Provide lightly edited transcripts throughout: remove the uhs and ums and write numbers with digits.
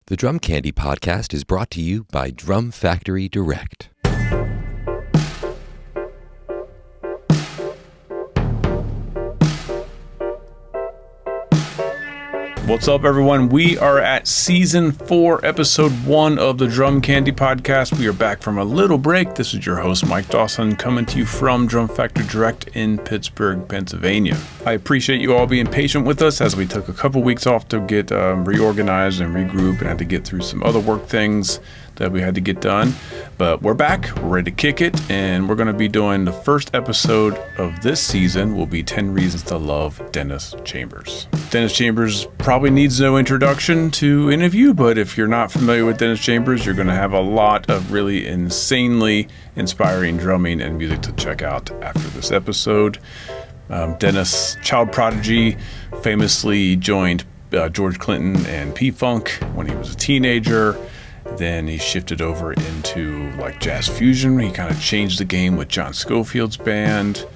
The Drum Candy Podcast is brought to you by Drum Factory Direct. What's up, everyone? We are at Season 4, Episode 1 of the Drum Candy Podcast. We are back from a little break. This is your host, Mike Dawson, coming to you from Drum Factory Direct in Pittsburgh, Pennsylvania. I appreciate you all being patient with us as we took a couple weeks off to get reorganized and regroup and had to get through some other work things that we had to get done. But we're back, we're ready to kick it, and we're going to be doing the first episode of this season will be 10 Reasons to Love Dennis Chambers. Dennis Chambers probably needs no introduction to any of you, but if you're not familiar with Dennis Chambers, you're going to have a lot of really insanely inspiring drumming and music to check out after this episode. Dennis, child prodigy, famously joined George Clinton and P-Funk when he was a teenager. Then he shifted over into like jazz fusion. He kind of changed the game with John Scofield's band.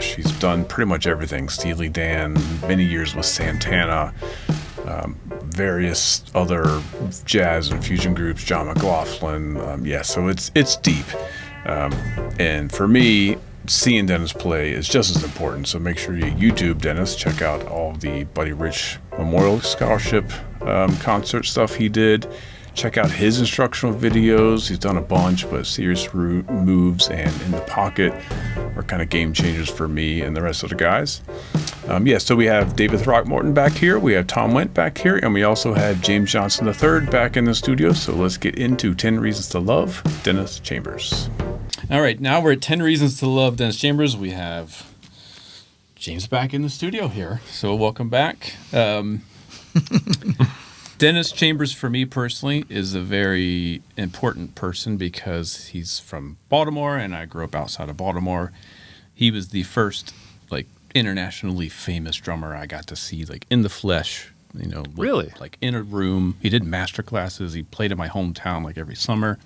He's done pretty much everything. Steely Dan, many years with Santana, various other jazz and fusion groups, John McLaughlin. So it's deep. And for me, seeing Dennis play is just as important. So make sure you YouTube Dennis, check out all the Buddy Rich Memorial Scholarship concert stuff he did. Check out his instructional videos. He's done a bunch, but Serious Moves and In the Pocket are kind of game changers for me and the rest of the guys. So we have David Throckmorton back here. We have Tom Wendt back here. And we also have James Johnson III back in the studio. So let's get into 10 Reasons to Love Dennis Chambers. All right, now we're at 10 Reasons to Love Dennis Chambers. We have James back in the studio here. So welcome back. Dennis Chambers, for me personally, is a very important person because he's from Baltimore, and I grew up outside of Baltimore. He was the first, internationally famous drummer I got to see, in the flesh. Really? In a room. He did master classes. He played in my hometown, every summer.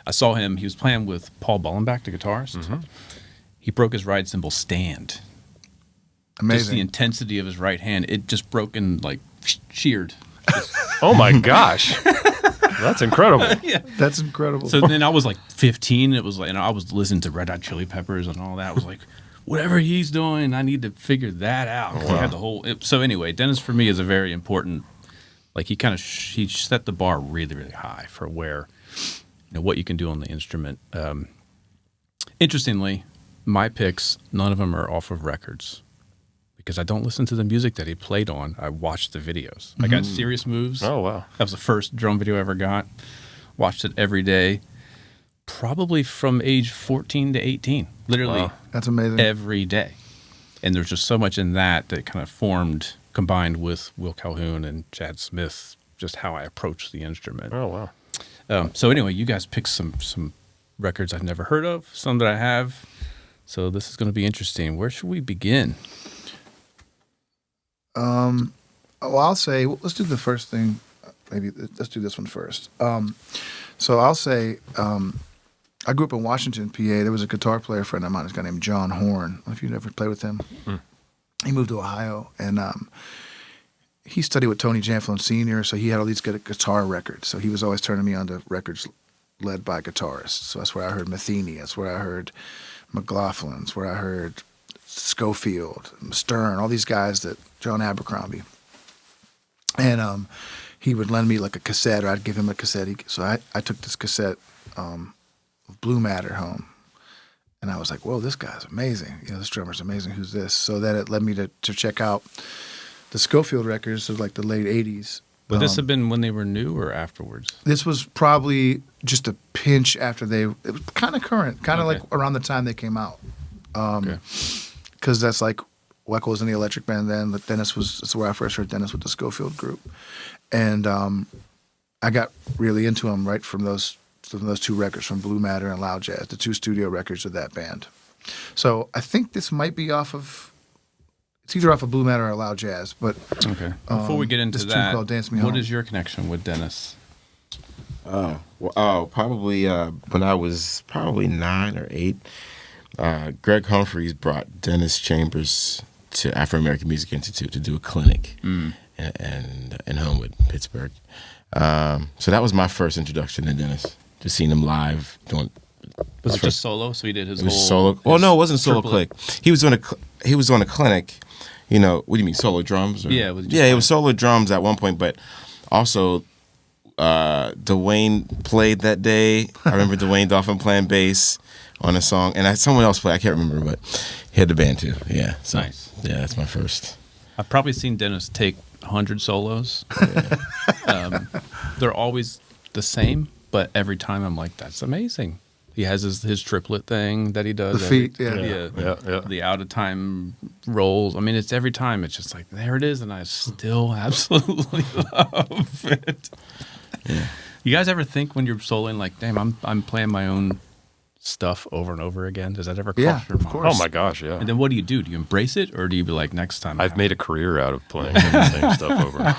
I saw him. He was playing with Paul Bullenbach, the guitarist. Mm-hmm. He broke his ride cymbal stand. Amazing. Just the intensity of his right hand. It just broke and, sheared. Oh my gosh. That's incredible. Yeah. That's incredible. So then I was 15. It was I was listening to Red Hot Chili Peppers and all that. I was whatever he's doing, I need to figure that out. Wow. He had the whole. So anyway, Dennis for me is a very important. He set the bar really, really high for where, what you can do on the instrument. Interestingly, my picks, none of them are off of records. Because I don't listen to the music that he played on. I watched the videos. I got Serious Moves. Oh, wow. That was the first drum video I ever got. Watched it every day, probably from age 14 to 18. Literally. Wow. That's amazing. Every day. And there's just so much in that kind of formed, combined with Will Calhoun and Chad Smith, just how I approach the instrument. Oh, wow. So anyway, you guys picked some records I've never heard of, some that I have. So this is going to be interesting. Where should we begin? I'll say, let's do the first thing. Maybe let's do this one first. So I'll say, I grew up in Washington, PA. There was a guitar player friend of mine, this guy named John Horn. I don't know if you've ever played with him. He moved to Ohio, and he studied with Tony Janflon Sr., so he had all these good guitar records. So he was always turning me on to records led by guitarists. So that's where I heard Matheny. That's where I heard McLaughlin. That's where I heard Schofield, Stern, all these guys John Abercrombie. And he would lend me a cassette, or I'd give him a cassette. So I took this cassette of Blue Matter home. And I was like, whoa, this guy's amazing. This drummer's amazing. Who's this? So that it led me to check out the Schofield records of the late 80s. Would this have been when they were new or afterwards? This was probably just a pinch after it was kind of current, kind of around the time they came out. Because that's Weckl was in the Electric Band then, but that's where I first heard Dennis with the Schofield group. And I got really into him right from those two records, from Blue Matter and Loud Jazz, the two studio records of that band. So I think this might be it's either off of Blue Matter or Loud Jazz. But okay. Before we get into that, what is your connection with Dennis? Probably when I was probably 9 or 8. Greg Humphreys brought Dennis Chambers to Afro American Music Institute to do a clinic. in Homewood, Pittsburgh. So that was my first introduction to Dennis. Just seeing him live doing. Was it just solo? So he did his It was whole. solo. Well, no, it wasn't solo triplet. click. He was on a clinic. You know, what do you mean solo drums? Or? Yeah, it was just it was solo drums at one point, but also Dwayne played that day. I remember Dwayne Dolphin playing bass on a song, and someone else played. I can't remember, but he had the band too. Yeah, so, Nice. Yeah, that's my first. I've probably seen Dennis take 100 solos. They're always the same, but every time I'm like, that's amazing. He has his triplet thing that he does. The feet, Yeah. The out of time rolls. I mean, it's every time. It's just like, there it is, and I still absolutely love it. Yeah. You guys ever think when you're soloing, like, damn, I'm playing my own stuff over and over again? Does that ever cross Yeah, your of mind? course. Oh my gosh, yeah. And then what do? Do you embrace it, or do you be like, next time? I've made a career out of playing the same stuff over.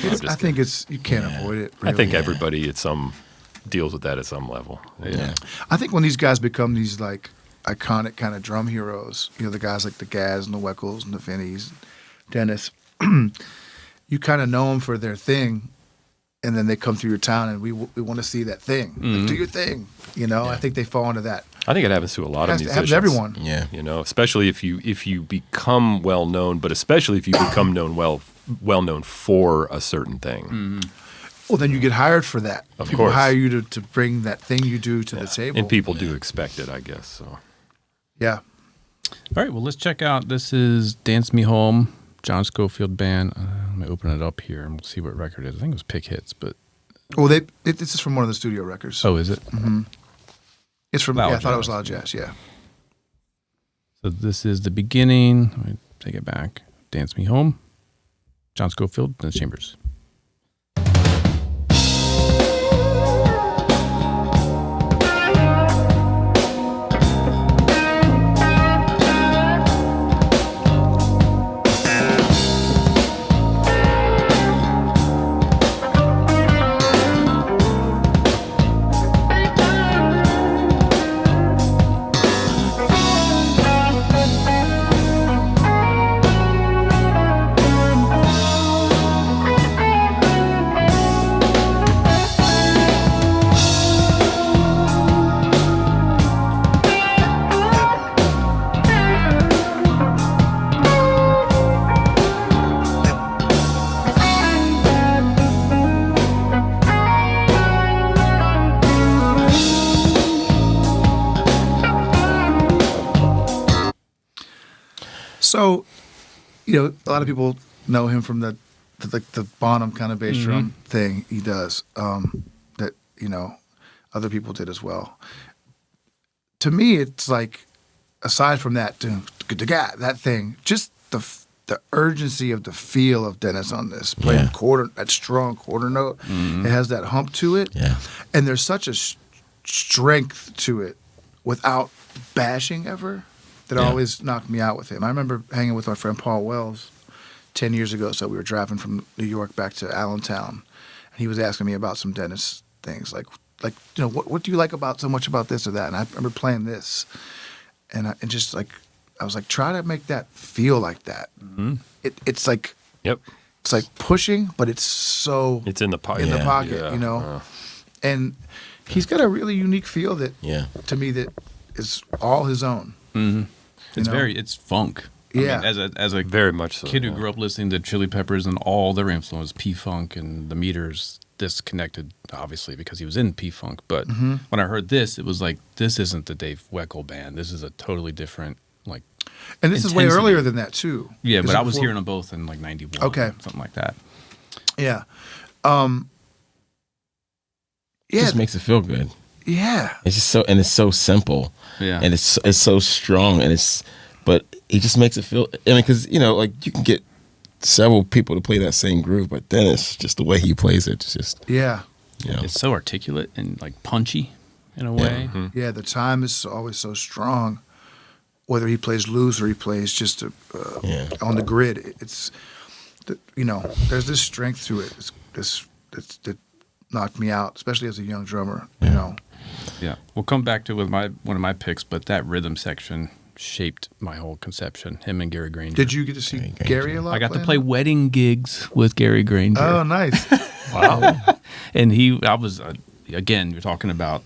I think you can't avoid it. Really. I think everybody deals with that at some level. Yeah. I think when these guys become these like iconic kind of drum heroes, you know, the guys like the Gaz and the Weckels and the Finneys, Dennis, you kind of know them for their thing, and then they come through your town, and we want to see that thing. Like, do your thing, you know. I think they fall into that. I think it happens to a lot of It musicians. happens to everyone. Yeah. You know, especially if you become well known, but especially if you become well known for a certain thing. Well, then you get hired for that. Of People course. hire you to bring that thing you do to the table. And people do expect it, I guess. So Yeah. All right, well, let's check out. This is Dance Me Home, John Scofield Band. Let me open it up here and we'll see what record it is. I think it was Pick Hits, but... Well, this is from one of the studio records. Oh, is it? It's from, Loud I thought it was Jazz. Loud Jazz, yeah. So this is the beginning. Let me take it back. Dance Me Home, John Scofield, and the Chambers. So, you know, a lot of people know him from the Bonham kind of bass drum thing he does that, you know, other people did as well. To me, it's like, aside from that, that thing, just the urgency of the feel of Dennis on this, playing that strong quarter note, it has that hump to it, and there's such a strength to it without bashing ever. That always knocked me out with him. I remember hanging with my friend Paul Wells 10 years ago. So we were driving from New York back to Allentown, and he was asking me about some Dennis things, like you know, what do you like so much about this or that? And I remember playing this, and just like I was like, try to make that feel like that. It's like it's like pushing, but it's so it's in the pocket. in the pocket, you know. And he's got a really unique feel that to me that is all his own. It's funk. I Yeah. mean, as a Very much so. kid who grew up listening to Chili Peppers and all their influence, P-Funk and the Meters, disconnected, obviously, because he was in P-Funk. But when I heard this, it was like, this isn't the Dave Weckl band. This is a totally different, like... And this is way intensity. earlier than that, too. Yeah, but This I is was before- hearing them both in, like, 91. Okay. Something like that. Yeah. It just makes it feel good. Yeah. It's just it's so simple. Yeah. And it's so strong, but it just makes it feel. I mean, because you know, like you can get several people to play that same groove, but then it's just the way he plays it. It's just Yeah. you know. It's so articulate and, like, punchy in a way. Yeah, the time is always so strong. Whether he plays loose or he plays just on the grid, it's you know, there's this strength to it. That knocked me out, especially as a young drummer. You know. Yeah, we'll come back to it with one of my picks, but that rhythm section shaped my whole conception. Him and Gary Granger. Did you get to see Gary a lot? I got to playing? play wedding gigs with Gary Granger. Oh, nice. And I was, again, you're talking about,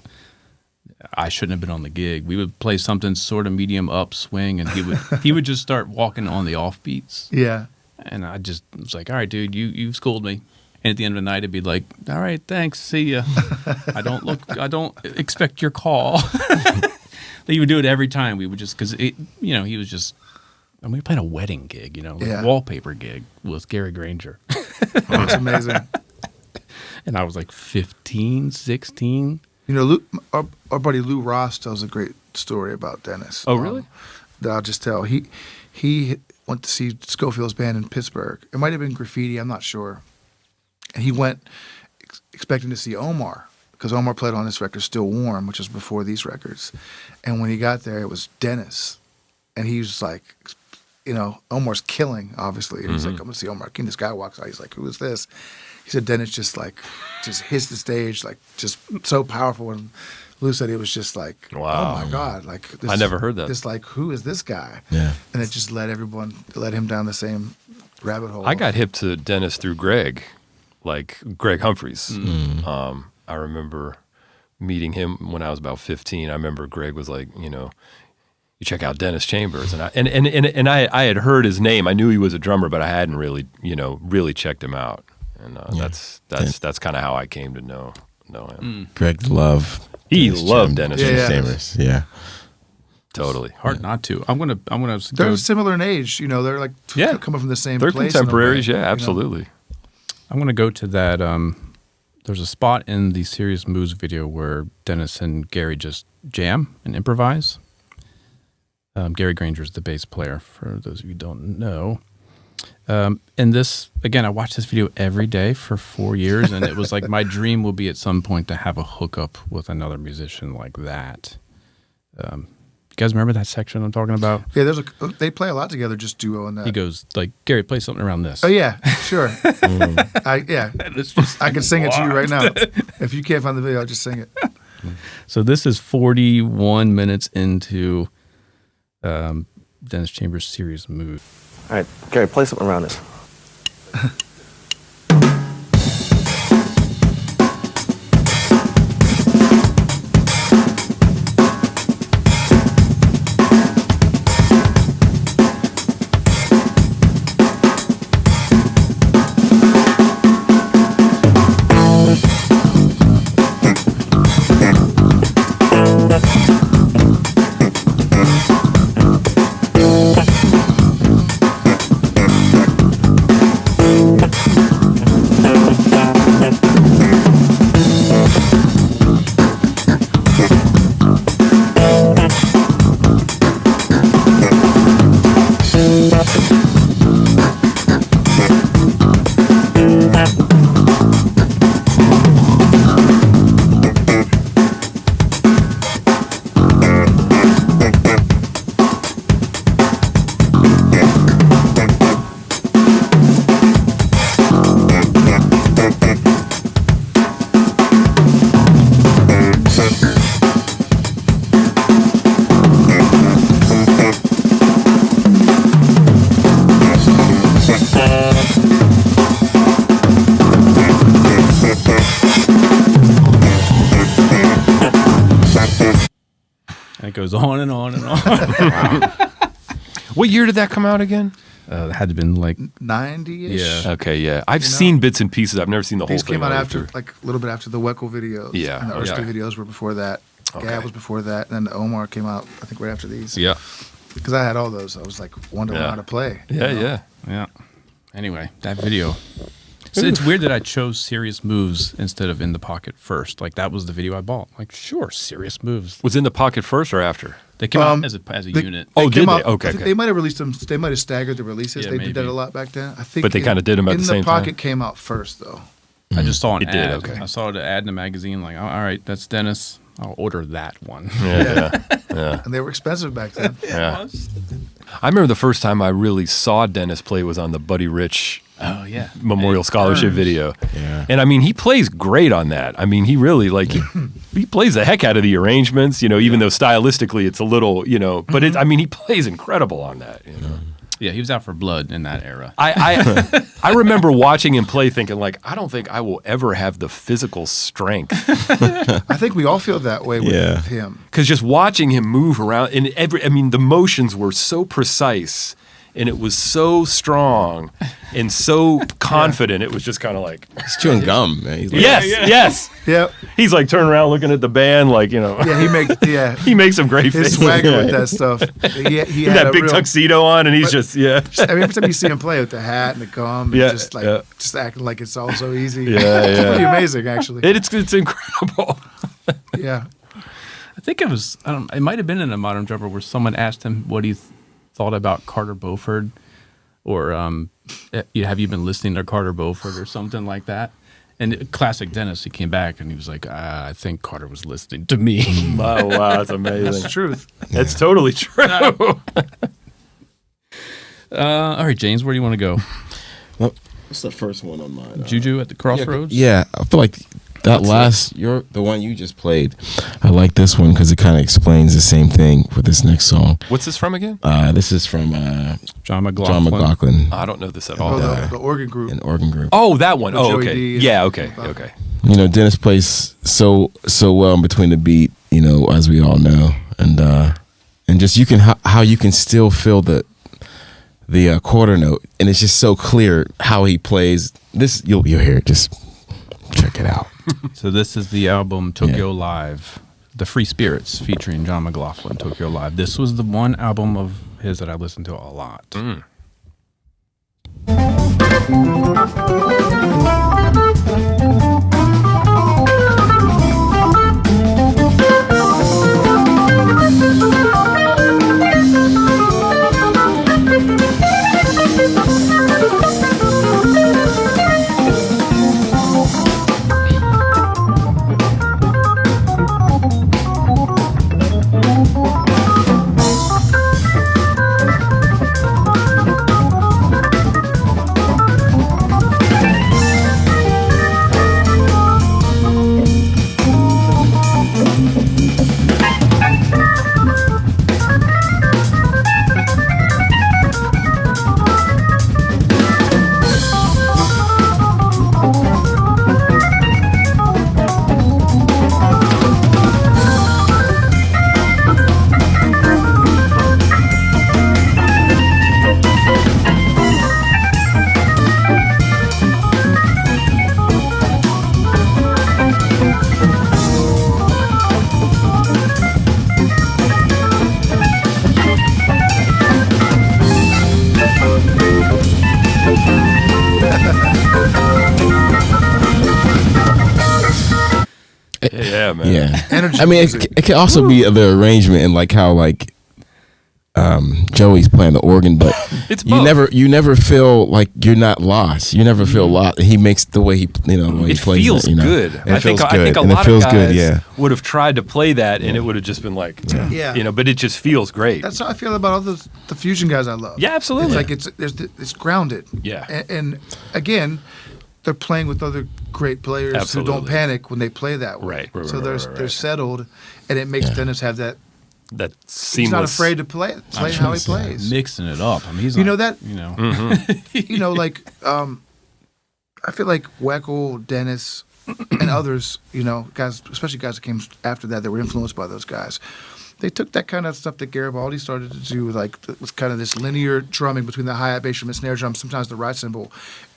I shouldn't have been on the gig. We would play something sort of medium up swing, and he would just start walking on the offbeats. Yeah. And I just was like, all right, dude, you've schooled me. And at the end of the night, it'd be like, all right, thanks, see ya. I don't expect your call. He would do it every time. We would just, because he was just, we played a wedding gig, like a wallpaper gig with Gary Granger. That's amazing. And I was like 15, 16. Our buddy Lou Ross tells a great story about Dennis. Oh, really? That I'll just tell. He went to see Schofield's band in Pittsburgh. It might have been Graffiti, I'm not sure. And he went expecting to see Omar, because Omar played on this record, Still Warm, which was before these records. And when he got there, it was Dennis. And he was like, Omar's killing, obviously. And he's like, I'm going to see Omar King. This guy walks out. He's like, who is this? He said Dennis just hits the stage, like, just so powerful. And Lou said it was just like, wow. Oh, my God. Like, this, I never heard that. This, like, who is this guy? Yeah. And it just led him down the same rabbit hole. I got hip to Dennis through Greg Humphreys. I remember meeting him when I was about 15. I remember Greg was like, you check out Dennis Chambers, and I had heard his name. I knew he was a drummer, but I hadn't really checked him out. And that's kind of how I came to know him. Greg loved. He loved Dennis Chambers. Yeah. Totally. Hard not to. I'm gonna They're go. similar in age. They're like coming from the same They're place. contemporaries. Yeah, absolutely. I'm gonna go to that. There's a spot in the Serious Moves video where Dennis and Gary just jam and improvise. Gary Granger is the bass player, for those of you who don't know. And this, again, I watched this video every day for 4 years, and it was like my dream will be at some point to have a hookup with another musician like that. You guys remember that section I'm talking about? Yeah, they play a lot together, just duo and that. He goes like, Gary, play something around this. Oh yeah, sure. I can sing it to you right now. If you can't find the video, I'll just sing it. So this is 41 minutes into Dennis Chambers' Serious Move. All right, Gary, play something around this. And it goes on and on and on. What year did that come out again? It had to have been like 90-ish. Yeah. Okay, yeah. I've seen bits and pieces. I've never seen the whole These thing. came out all the way after, through. like a little bit after the Weckel videos. Yeah, And the okay. Erskine videos were before that. Okay. Gab was before that. And then the Omar came out, I think, right after these. Yeah. Because I had all those. I was like wondering how to play. Yeah. Anyway, that video. So it's weird that I chose Serious Moves instead of In the Pocket first. Like, that was the video I bought. Like, sure, Serious Moves. Was In the Pocket first or after? They came out as a unit. Oh, did came they? out- Okay, I think okay. They might have released them. They might have staggered the releases. Yeah, They did that maybe. a lot back then. I think. But they kinda did 'em at the same In the Pocket time? came out first, though. I just saw an It ad. did, okay. I saw the ad in the magazine. Like, oh, all right, that's Dennis. I'll order that one. Yeah. And they were expensive back then. Yeah. I remember the first time I really saw Dennis play was on the Buddy Rich Oh yeah, Memorial Scholarship Burns. video. Yeah. And I mean, he plays great on that. I mean, he really he plays the heck out of the arrangements, even though stylistically it's a little, but I mean, he plays incredible on that, Yeah, he was out for blood in that era. I remember watching him play thinking like, I don't think I will ever have the physical strength. I think we all feel that way with him. Because just watching him move around and the motions were so precise and it was so strong and so confident. It was just kind of like, He's chewing gum, man. He's like, yes. Yep. He's like turning around looking at the band like, Yeah, he makes some great his faces. swagger with that stuff. He had that a big real, tuxedo on and he's just, I mean, every time you see him play with the hat and the gum, and Yeah, just acting like it's all so easy. Yeah, It's yeah. pretty amazing, actually. It's incredible. Yeah. I think it was. It might have been in a Modern Drummer where someone asked him what he thought about Carter Beauford, or have you been listening to Carter Beauford or something like that. And classic Dennis, he came back and he was like, I think Carter was listening to me. Wow, that's amazing. That's the truth. That's totally true. All right, James, where do you want to go? What's the first one on mine? Juju at the Crossroads? Yeah, I feel like that the one you just played. I like this one because it kind of explains the same thing for this next song. What's this from again? This is from John McLaughlin. John McLaughlin, I don't know this at all. The organ group. an organ group. Oh, that one. With Oh, Joey okay. D and- Yeah, okay. Dennis plays so well in between the beat, as we all know, and just how you can still feel the quarter note, and it's just so clear how he plays. This you'll hear it. Just check it out. So this is the album Tokyo Live, The Free Spirits, featuring John McLaughlin, Tokyo Live. This was the one album of his that I listened to a lot. Yeah, man. Yeah, Energy I mean, music. it can also be the arrangement and like how Joey's playing the organ, but It's you both. never feel like you're not lost. You never feel lost. He makes the way the way he It plays feels it, good. It feels I think a and lot it feels of guys good. Yeah, would have tried to play that, and it would have just been like, Yeah. but it just feels great. That's how I feel about all the fusion guys I love. Yeah, absolutely. It's like it's grounded. Yeah. And again, they're playing with other great players who Absolutely. don't panic when they play that way. Right, So they're right. settled, and it makes Dennis have that. That seamless. He's not afraid to play how he plays. Mixing it up. I mean, he's You not- know that- You know. I feel like Weckl, Dennis, and others, guys, especially guys that came after that were influenced by those guys. They took that kind of stuff that Garibaldi started to do, like with kind of this linear drumming between the hi-hat, bass drum, and snare drum, sometimes the right cymbal,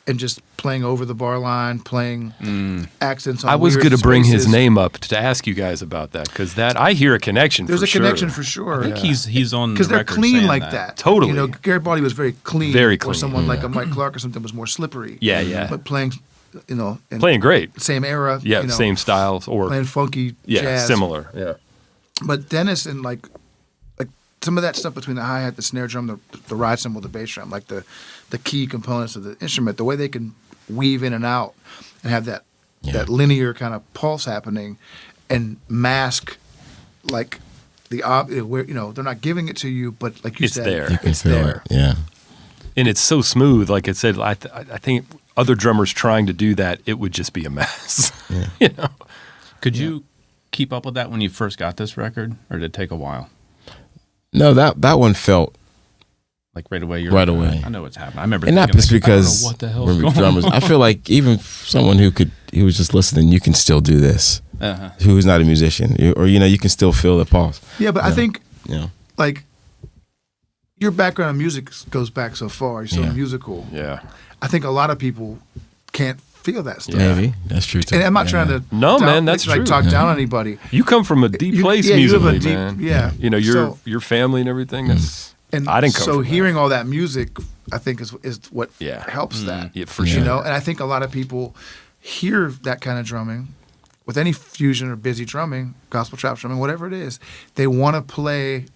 and just playing over the bar line, playing accents on I was weird going to bring his spaces. name up to ask you guys about that because I hear a connection. There's for a sure. connection for sure. I think he's on Because the they're record clean saying like that. Totally. Garibaldi was very clean. Very Or clean. someone like a Mike Clark or something was more slippery. Yeah, yeah. But playing, in Playing great. same era. Yeah, same styles or Playing funky yeah, jazz. similar. Yeah. But Dennis and like some of that stuff between the hi-hat, the snare drum, the ride cymbal, the bass drum, like the key components of the instrument, the way they can weave in and out and have that linear kind of pulse happening and mask like where they're not giving it to you, but like you It's said, there. you can it's feel there. it. Yeah, and it's so smooth. Like it said, I think other drummers trying to do that, it would just be a mess. Yeah. You know. Could you keep up with that when you first got this record, or did it take a while? No, that one felt Like right away? Right away. I know what's happening. I remember. and not thinking, just like, because I don't know what the hell's we're going drummers. on. I feel like even someone who was just listening, you can still do this. Uh-huh. Who's not a musician, or you can still feel the pulse. Yeah, but I think Yeah. like your background in music goes back so far. You're so Yeah. musical. Yeah. I think a lot of people can't feel that stuff. Maybe that's true too. And I'm not trying to No, man, that's like true. talk down on anybody. You come from a deep place yeah, you have a musically, deep- man. yeah. You know, So- your family and everything. That's And I didn't come so from hearing all that music, I think is what Yeah. helps that. Yeah, for You sure. know, and I think a lot of people hear that kind of drumming with any fusion or busy drumming, gospel trap drumming, whatever it is, they want to play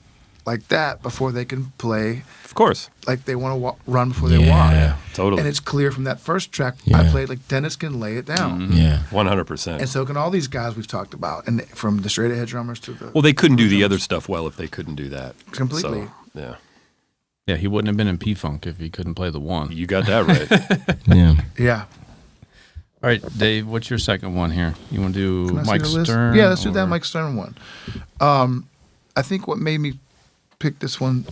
like that before they can play Of course. like they want to run before they walk. Yeah, totally. And it's clear from that first track I Yeah. played, like Dennis can lay it down. Yeah. 100%. And so can all these guys we've talked about, and from the straight ahead drummers to the Well, they couldn't do the other stuff well if they couldn't do that. Completely. So, yeah. Yeah, he wouldn't have been in P-Funk if he couldn't play the one. You got that right. Yeah. yeah. All right, Dave, what's your second one here? You want to Can do I see Mike the list? Stern? Yeah, let's do that or- Mike Stern one. I think what made me pick this one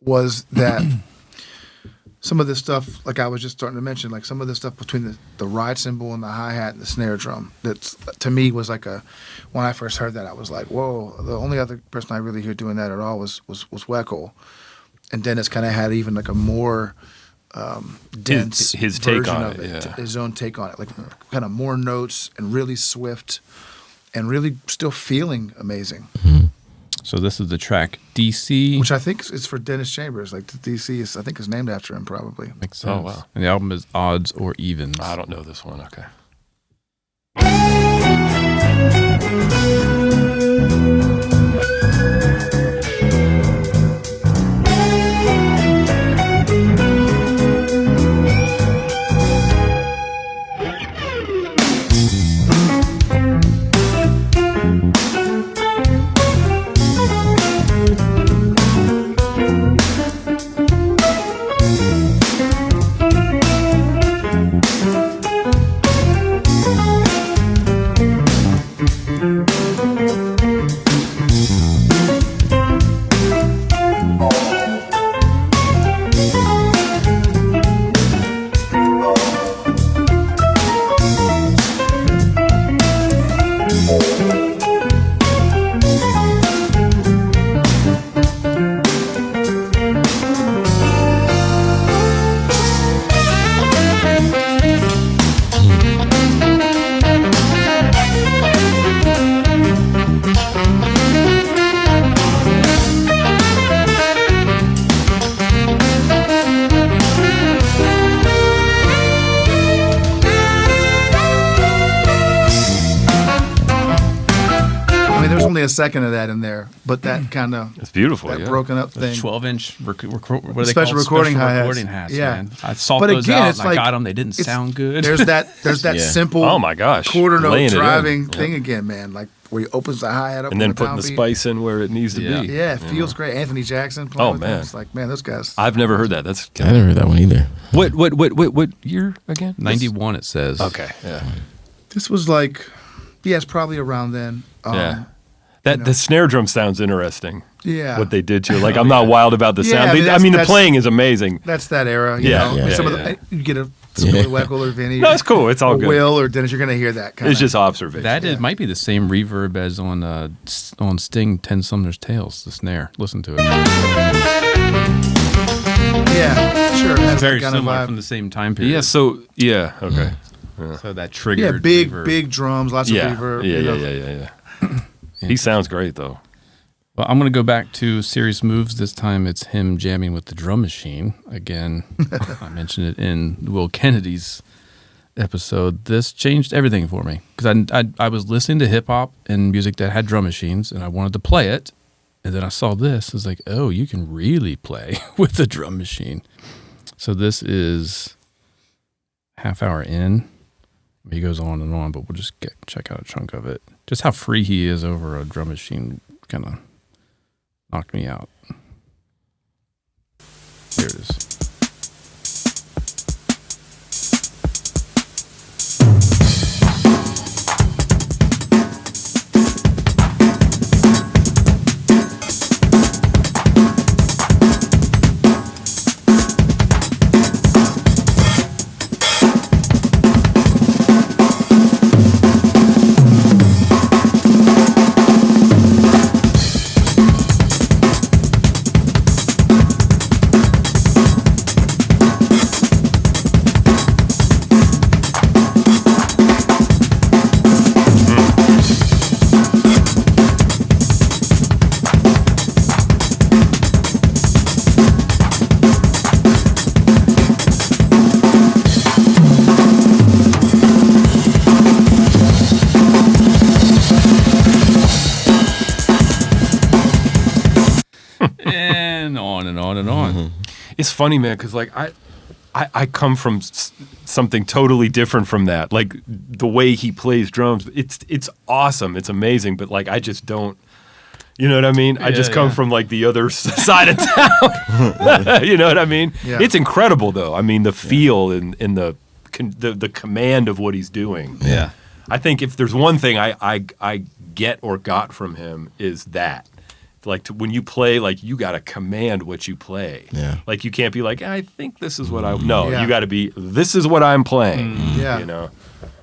was that some of the stuff, like I was just starting to mention, like some of the stuff between the ride cymbal and the hi-hat and the snare drum, that's to me was like when I first heard that, I was like, whoa, the only other person I really hear doing that at all was Weckl. And Dennis kind of had even like a more dense his take version on of it, yeah. his own take on it, like kind of more notes and really swift and really still feeling amazing, So this is the track DC. which I think is for Dennis Chambers. Like the DC is, I think, is named after him probably. Makes sense. Oh, wow. And the album is Odds or Evens. I don't know this one. Okay. I mean, there's only a second of that in there, but that kind of It's beautiful. that Yeah. broken up thing. 12-inch what are they Special called? recording Special hi-hats. recording hats. Yeah. Man. I sought But those again, out it's and like- I got them. They didn't it's- sound good. There's that Yeah. simple Oh my gosh. quarter note Laying it in. driving Yeah. thing again, man. Like where he opens the hi-hat up And then with putting the downbeat. spice in where it needs to Yeah. be. Yeah, it you feels know? great. Anthony Jackson playing Oh, with him. man. It's like, man, those guys. I've never heard that. That's I never heard that one either. what year again? 91 it says. Okay. Yeah. This was like, yeah, it's probably around then. Yeah. That the snare drum sounds interesting. Yeah. What they did to it. Like I'm not wild about the Yeah, sound. I mean, The that's- playing is amazing. That's that era. You Yeah, know? yeah, Some of yeah. the, you get a Weckl or Vinny. No, it's cool. It's all or good. Will or Dennis, you're going to hear that kind It's of. just observation. That is, might be the same reverb as on Sting 10 Sumner's Tales, the snare. Listen to it. Yeah, sure. It's That's very that kind similar of from vibe. the same time period. Yeah. So yeah. Okay. So that Yeah, triggered big, reverb. big drums, lots Yeah. of reverb. Yeah. you know. Yeah. He sounds great though. Well, I'm going to go back to Serious Moves. This time it's him jamming with the drum machine. Again, I mentioned it in Will Kennedy's episode. This changed everything for me because I was listening to hip hop and music that had drum machines and I wanted to play it. And then I saw this. I was like, oh, you can really play with the drum machine. So this is half hour in. He goes on and on, but we'll just check out a chunk of it. Just how free he is over a drum machine kind of knocked me out. Here it is. And on and on and on. It's funny, man, because like I come from something totally different from that. Like the way he plays drums, it's awesome, it's amazing. But like I just don't, you know what I mean? I just come from like the other side of town. You know what I mean? Yeah. It's incredible though. I mean the feel and the command of what he's doing. Yeah. I think if there's one thing I get or got from him is that. Like when you play, like you got to command what you play. Yeah. Like you can't be like, I think this is what I. No, Yeah. you got to be. This is what I'm playing. Yeah. You know,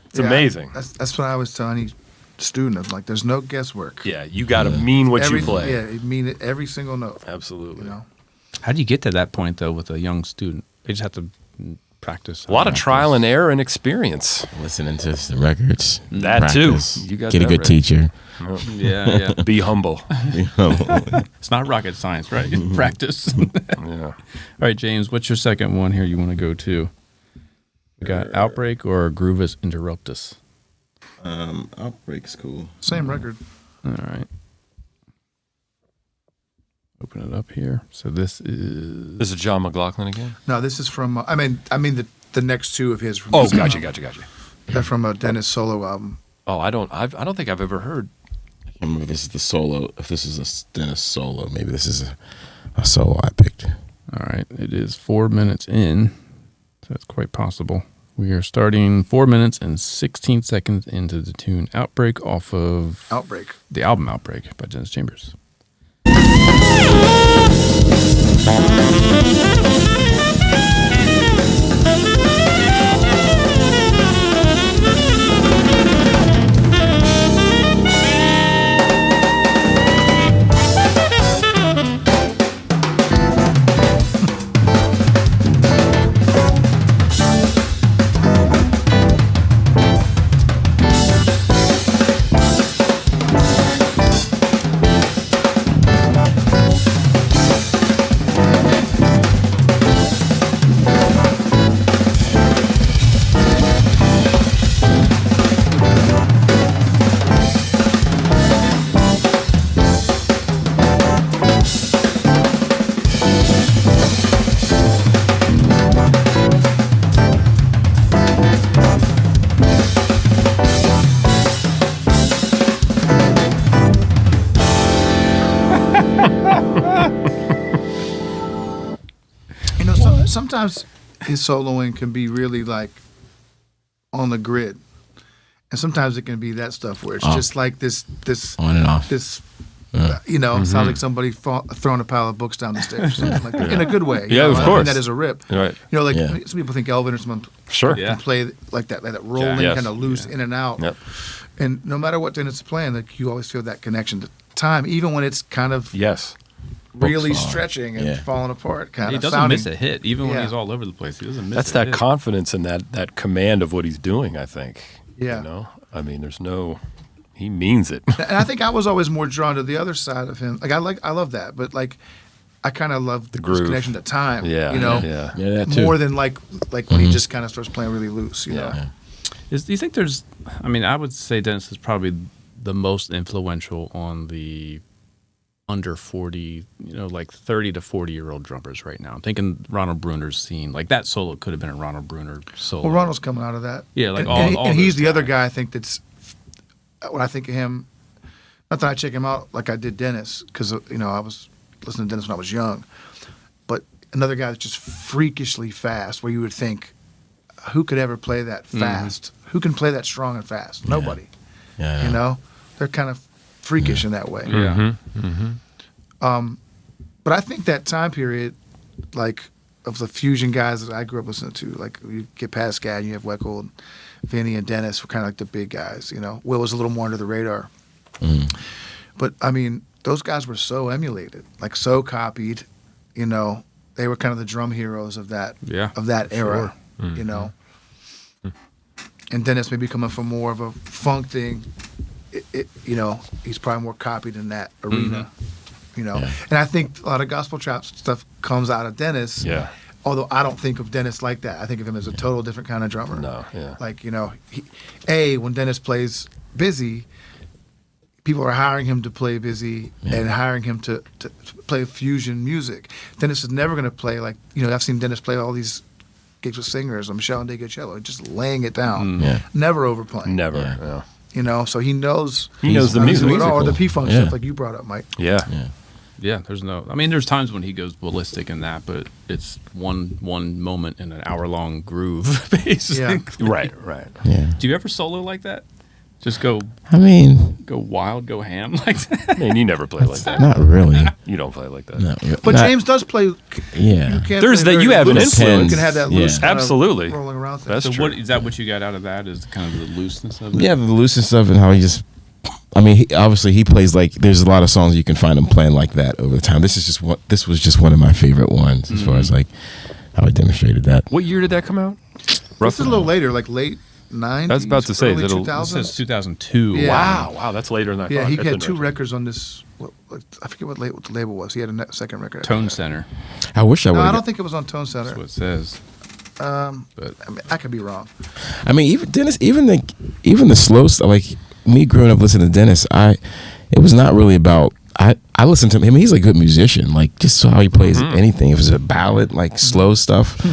it's Yeah, amazing. That's what I was telling each student. I'm like, there's no guesswork. Yeah, you got to mean what you play. Yeah, you mean it every single note. Absolutely. You know. How do you get to that point though with a young student? They just have to practice. A lot of trial and error and experience. Listening to the records. That practice, too. You got get a that good right. teacher. Yeah. Be humble. It's not rocket science, right? Practice. Yeah. All right, James, what's your second one here you want to go to? We got Outbreak or Groovus Interruptus? Outbreak's cool. Same record. All right. Open it up here. So this is... This is John McLaughlin again. No, this is from. I mean the next two of his. From Oh, gotcha. They're from a Dennis solo album. Oh, I don't think I've ever heard. I can't remember if this is the solo. If this is a Dennis solo, maybe this is a solo I picked. All right. It is 4 minutes in. So that's quite possible. We are starting 4 minutes and 16 seconds into the tune Outbreak off of... Outbreak. The album Outbreak by Dennis Chambers. Sometimes his soloing can be really like on the grid, and sometimes it can be that stuff where it's just like this On and off. this sounds like somebody throwing a pile of books down the stairs, or something like that, in a good way. Yeah, of I mean course. that is a rip. Right. Like Yeah. some people think Elvin or someone Sure. Yeah. can play like that rolling Yes. kind of loose in and out. Yep. And no matter what Dennis is playing, like you always feel that connection to time, even when it's kind of Yes. really song. stretching and Yeah. falling apart. Kind He of doesn't sounding. miss a hit, even when Yeah. he's all over the place. He doesn't miss That's a that hit. confidence and that command of what he's doing, I think. Yeah. You know? I mean, he means it. And I think I was always more drawn to the other side of him. I love that, but like I kind of love the groove. connection to time. Yeah. You know, Yeah. Yeah, that too. more than like when he just kind of starts playing really loose. You know. Do you think there's? I mean, I would say Dennis is probably the most influential on the under 40, like 30 to 40-year-old drummers right now. I'm thinking Ronald Bruner's scene. Like that solo could have been a Ronald Bruner solo. Well, Ronald's coming out of that. Yeah, like and, all- and, all and he's those the other guys. guy I think that's when I think of him. Not that I check him out like I did Dennis, because I was listening to Dennis when I was young, but another guy that's just freakishly fast, where you would think, who could ever play that fast? Who can play that strong and fast? Nobody. Yeah. You know, they're kind of freakish in that way. Yeah. But I think that time period, like, of the fusion guys that I grew up listening to, like, you get Pascal, you have Weckl, and Vinny and Dennis were kind of like the big guys, you know. Will was a little more under the radar. But, I mean, those guys were so emulated, like, so copied, you know. They were kind of the drum heroes of that era, you know. And Dennis maybe coming from more of a funk thing, you know, he's probably more copied in that arena. You know, and I think a lot of gospel trap stuff comes out of Dennis. Yeah. Although I don't think of Dennis like that. I think of him as a total different kind of drummer. No, yeah. Like, you know, when Dennis plays busy, people are hiring him to play busy and hiring him to play fusion music. Dennis is never going to play like, you know, I've seen Dennis play all these gigs with singers, Michelle and DeGacello, just laying it down. Never overplaying. Never. Yeah. You know, so he knows the music. Or the P-Funk stuff like you brought up, Mike. Yeah, there's times when he goes ballistic in that, but it's one moment in an hour-long groove, basically. Right. Yeah. Do you ever solo like that? Just go wild, go ham like that? I mean, you never play like that. Not really. You don't play like that. No, But James does play. Yeah. You can't There's play that. very You have an loose. influence. You can have that loose, kind of Absolutely. rolling around thing. That's So true. what is that? What you got out of that is kind of the looseness of it. Yeah, the looseness stuff and how he just. I mean, he plays like. There's a lot of songs you can find him playing like that over the time. This was just one of my favorite ones as far as like how he demonstrated that. What year did that come out? This is a little later, like late 90s. I was about to say, early is it a- 2000s. It says 2002. Yeah. Wow, that's later than I Yeah, thought. he That's had 2 interesting. records on this. I forget what the label was. He had a second record. Tone Center. I wish I would. No, I don't think it was on Tone Center. That's what it says. But I mean, I could be wrong. I mean, even Dennis, even the slow stuff. Like me growing up listening to Dennis, it was not really about. I listened to him. I mean, he's a good musician. Like just how he plays anything. If it's a ballad, like slow stuff,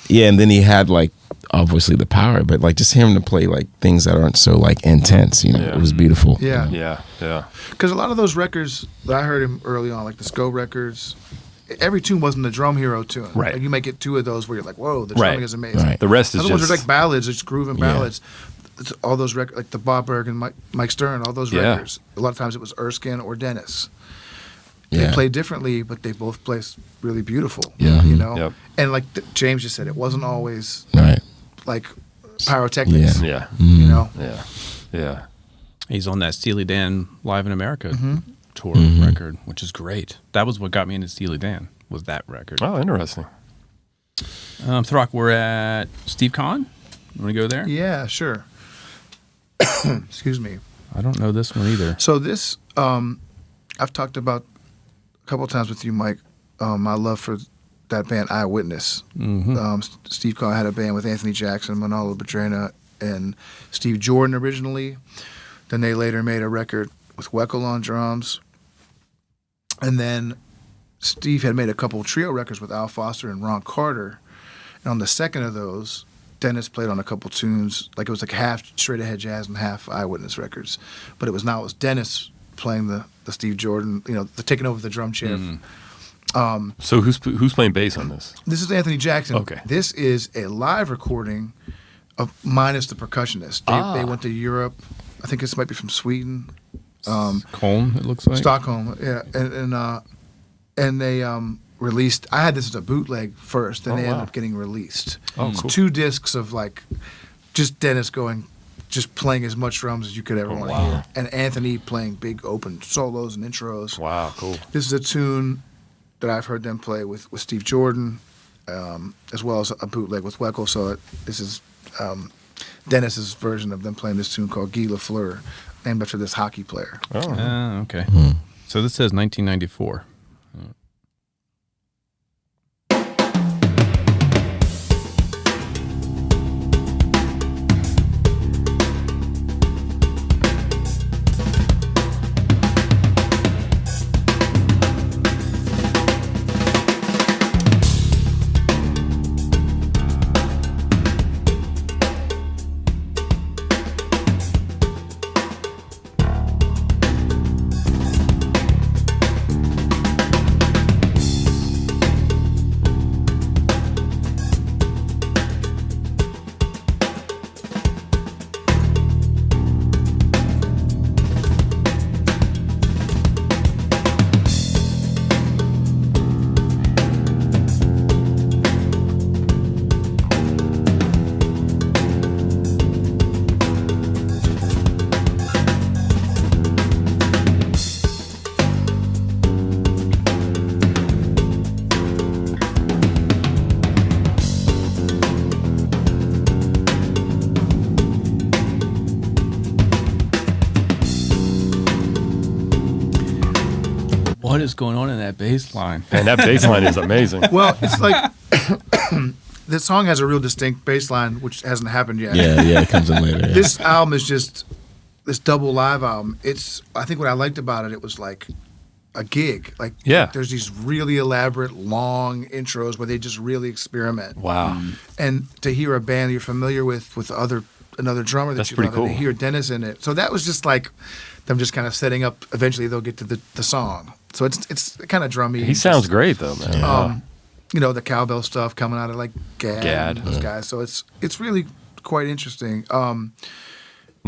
yeah. And then he had like obviously the power, but like just hearing him to play like things that aren't so like intense. You know, it was beautiful. Yeah. Yeah. Because a lot of those records that I heard him early on, like the Sco records, every tune wasn't a drum hero tune. Right. Like you might get 2 of those where you're like, whoa, the drumming is amazing. Right. The rest is Other just ones are like ballads, it's grooving ballads. It's all those records, like the Bob Berg and Mike Stern, all those records. A lot of times it was Erskine or Dennis. They Yeah. played differently, but they both play really beautiful. Yeah. You know? Yep. And like James just said, it wasn't always Right. like pyrotechnics. Yeah. You know? Yeah. he's on that Steely Dan Live in America tour record, which is great. That was what got me into Steely Dan, was that record. Oh, interesting. Throck, we're at Steve Kahn. You want to go there? Yeah, sure. Excuse me. I don't know this one either. So this, I've talked about a couple of times with you, Mike, my love for that band Eyewitness. Steve Kahn had a band with Anthony Jackson, Manolo Badrena, and Steve Jordan originally. Then they later made a record with Weckl on drums. And then Steve had made a couple trio records with Al Foster and Ron Carter. And on the second of those, Dennis played on a couple tunes, like it was like half straight ahead jazz and half Eyewitness records. But it was Dennis playing the Steve Jordan, you know, taking over the drum chair. So who's playing bass on this? This is Anthony Jackson. Okay. This is a live recording of minus the percussionist. They went to Europe. I think this might be from Sweden. Colm, it looks like. Stockholm, yeah, and they released. I had this as a bootleg first, and they ended up getting released. Oh, It's cool. 2 discs of like just Dennis just playing as much drums as you could ever want to hear, and Anthony playing big open solos and intros. Wow, cool. This is a tune that I've heard them play with Steve Jordan, as well as a bootleg with Weckl. So this is Dennis's version of them playing this tune called Guy Lafleur, named after this hockey player. Oh. Okay. So this says 1994. what is going on in that bass line? And that bass line is amazing. Well, it's like this song has a real distinct bass line, which hasn't happened yet. Yeah, it comes in later. Yeah. This album is just this double live album. I think what I liked about it, it was like a gig. Like, Yeah. there's these really elaborate, long intros where they just really experiment. Wow. And to hear a band you're familiar with another drummer that That's you pretty love, and cool. to hear Dennis in it. So that was just like them just kind of setting up. Eventually, they'll get to the song. So it's kind of drummy. He sounds great though, man. Yeah. You know, the cowbell stuff coming out of like Gad. Gad, Those guys. So it's really quite interesting. 94.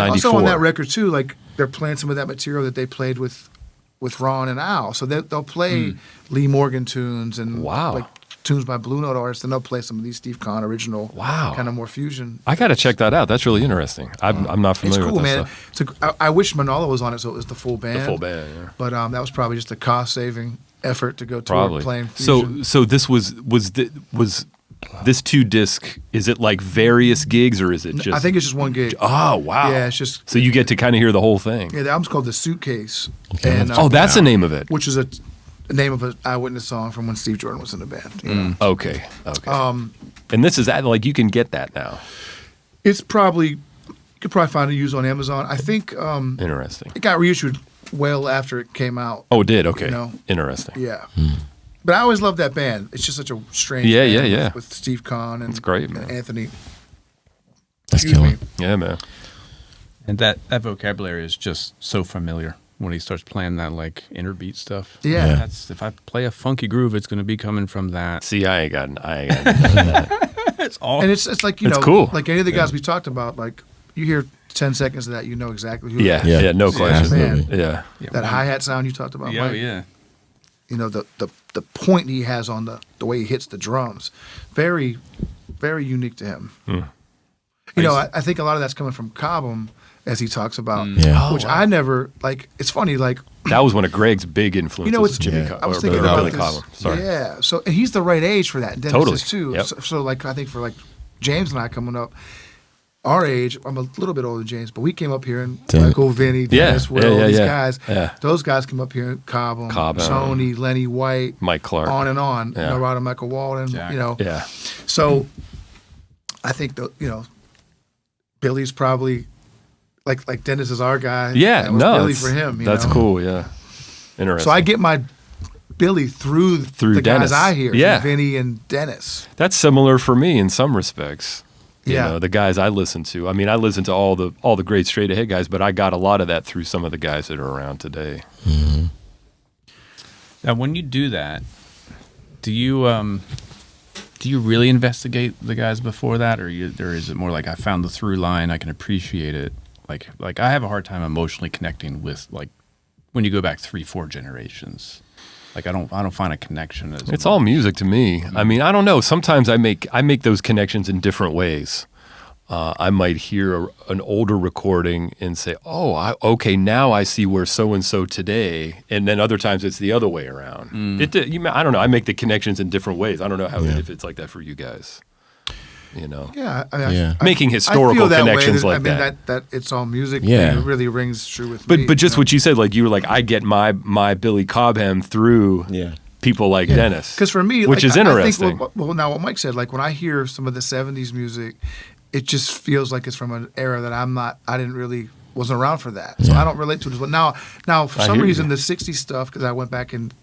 Also on that record too, like they're playing some of that material that they played with Ron and Al. So they'll play Lee Morgan tunes and Wow. like tunes by Blue Note artists, and they'll play some of these Steve Kahn original Wow. kind of more fusion. I got to check that out. That's really interesting. I'm not It's familiar cool, with that man. stuff. I wish Manolo was on it, so it was the full band. The full band, yeah. But that was probably just a cost-saving effort to go Probably. toward playing fusion. So this was this 2-disc, is it like various gigs or is it just I think it's just one gig. Oh, wow. Yeah, it's just So you get to kind of hear the whole thing. yeah. The album's called The Suitcase. Okay, and, Oh, that's the name of it. which is a name of an Eyewitness song from when Steve Jordan was in the band. You know? Okay. And this is like you can get that now. It's probably you could probably find it used on Amazon. I think Interesting. it got reissued well after it came out. Oh, it did. Okay. You know? Interesting. Yeah. But I always loved that band. It's just such a strange Yeah, band yeah, yeah. with Steve Kahn and, It's great, and man. Anthony. That's Excuse me. killing. Yeah, man. And that vocabulary is just so familiar when he starts playing that like inner beat stuff. Yeah. Yeah. That's if I play a funky groove, it's going to be coming from that. See, I ain't got that. It's all. And it's like, you It's know, cool. like any of the guys we talked about, like you hear 10 seconds of that, you know exactly who it Yeah, is. yeah, no Yeah, question. absolutely. Yeah. That hi-hat sound you talked about, yeah, Mike. yeah. You know, the point he has on the way he hits the drums, very, very unique to him. You know, I think a lot of that's coming from Cobham, as he talks about, Yeah. which I never, like, it's funny, like, That was one of Greg's big influences. you know, it's, Jimmy Yeah. I was or thinking Billy about Cobham. this. Sorry. Yeah, so and he's the right age for that. And Dennis Totally. is too. Yep. So, like, I think for like James and I coming up, our age, I'm a little bit older than James, but we came up here and Damn. Michael, Vinny, Dennis, Will, yeah, these yeah. guys. Yeah. Those guys came up here, Cobham, Sony, Lenny White, Mike Clark. on and on. Yeah. Narada, Michael Walden, Jack. you know. Yeah. So I think Billy's probably like Dennis is our guy. Yeah, that was no, Billy it's- for him. that's know? cool. Yeah, interesting. So I get my Billy through the Dennis. guys I hear, Yeah. Vinny and Dennis. That's similar for me in some respects. You Yeah. know, the guys I listen to. I mean, I listen to all the great straight ahead guys, but I got a lot of that through some of the guys that are around today. Now, when you do that, do you really investigate the guys before that, or is it more like I found the through line, I can appreciate it? Like I have a hard time emotionally connecting with like when you go back 3-4 generations. Like I don't find a connection as It's all music to me. I mean, I don't know. Sometimes I make those connections in different ways. I might hear an older recording and say, "Oh, okay, now I see where so and so today," and then other times it's the other way around. I don't know. I make the connections in different ways. I don't know if it's like that for you guys. You know, Yeah, I mean, Yeah. Making I historical feel that way. connections like I mean, that. that it's all music. Yeah. It really rings true with me. But just you know? what you said, like you were like, I get my Billy Cobham through Yeah. people like Dennis. Because for me, which like, is I interesting. think, well, now what Mike said, like when I hear some of the '70s music, it just feels like it's from an era that wasn't around for that, so I don't relate to it as well. Now for I some hear reason, you. the '60s stuff, because I went back and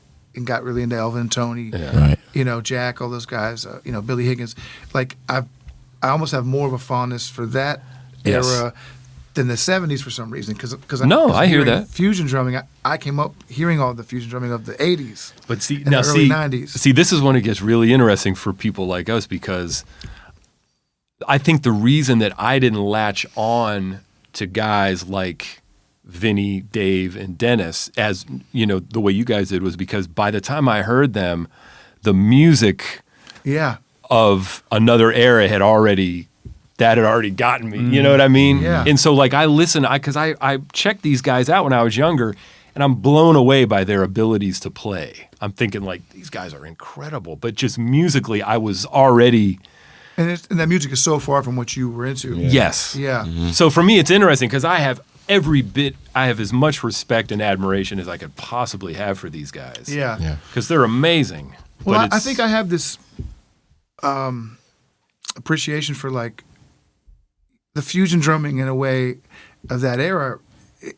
got really into Elvin and Tony, Right. you know, Jack, all those guys, Billy Higgins. Like I almost have more of a fondness for that Yes. era than the '70s for some reason. Because No, I hear that. fusion drumming. I came up hearing all the fusion drumming of the '80s. But see, in the early 90s. See, this is when it gets really interesting for people like us because I think the reason that I didn't latch on to guys like Vinny, Dave, and Dennis, as the way you guys did, was because by the time I heard them, the music Yeah. of another era had already gotten me. You know what I mean? Yeah. And so like I listen, because I checked these guys out when I was younger, and I'm blown away by their abilities to play. I'm thinking like these guys are incredible, but just musically, I was already And that music is so far from what you were into. yes. Yeah. So for me, it's interesting because I have every bit. I have as much respect and admiration as I could possibly have for these guys. Yeah. because they're amazing. Well, But I think I have this appreciation for like the fusion drumming in a way of that era.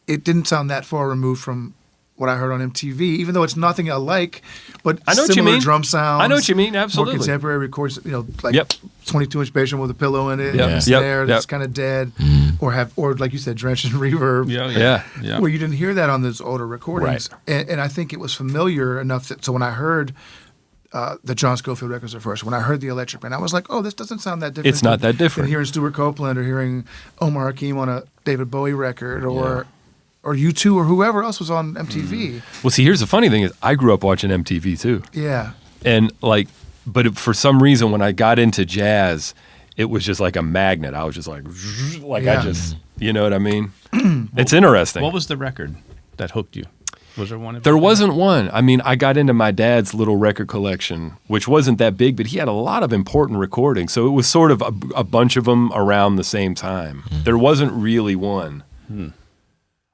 It didn't sound that far removed from what I heard on MTV, even though it's nothing alike, but I know what you similar mean. drum sounds. I know what you mean. Absolutely. More contemporary records, like Yep. 22-inch bass drum with a pillow in it, Yep. and a Yep. snare Yep. that's kind of dead, or like you said, drenched in reverb. Yeah. Where you didn't hear that on those older recordings. Right. And I think it was familiar enough that, so when I heard the John Scofield records at first, when I heard the Electric Band, I was like, oh, this doesn't sound that different. It's not that different. Than hearing Stuart Copeland or hearing Omar Hakim on a David Bowie record or U2 or whoever else was on MTV. Well, see, here's the funny thing is I grew up watching MTV too. Yeah. And for some reason, when I got into jazz, it was just like a magnet. I was just like Yeah. I just, you know what I mean? It's interesting. What was the record that hooked you? Was there one? There wasn't one. I mean, I got into my dad's little record collection, which wasn't that big, but he had a lot of important recordings. So it was sort of a bunch of them around the same time. There wasn't really one.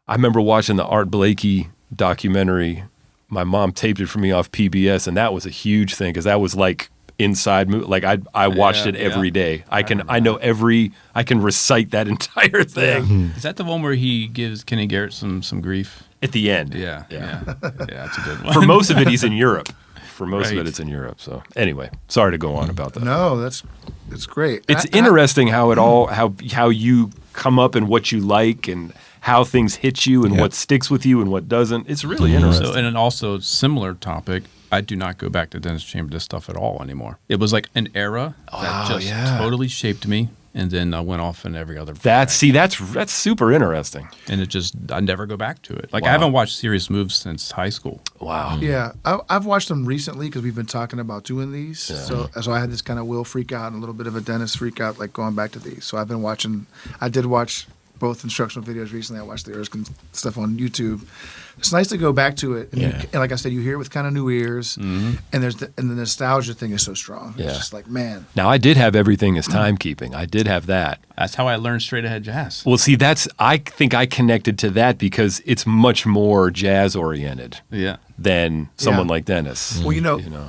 I remember watching the Art Blakey documentary. My mom taped it for me off PBS, and that was a huge thing because that was like inside movie. Like I watched it every day. I can recite that entire thing. Is that the one where he gives Kenny Garrett some grief? At the end. Yeah, that's a good one. For most of it, he's in Europe. For most of Right. it, it's in Europe. So anyway, sorry to go on about that. No, it's great. It's interesting how it all how you come up and what you like and how things hit you and what sticks with you and what doesn't. It's really interesting. So, and then also similar topic. I do not go back to Dennis Chambers stuff at all anymore. It was like an era that just totally shaped me, and then I went off in every other. That's super interesting. And it just I never go back to it. Like I haven't watched Serious Moves since high school. Wow. Yeah, I've watched them recently because we've been talking about doing these. So I had this kind of Will freak out and a little bit of a Dennis freak out, like going back to these. So I've been watching. I did watch both instructional videos recently. I watched the Erskine stuff on YouTube. It's nice to go back to it, and, and like I said, you hear it with kind of new ears, and the nostalgia thing is so strong. Yeah. It's just like, man. Now I did have everything as timekeeping. I did have that. That's how I learned straight ahead jazz. Well, see, I think I connected to that because it's much more jazz oriented Yeah. than someone like Dennis. Well,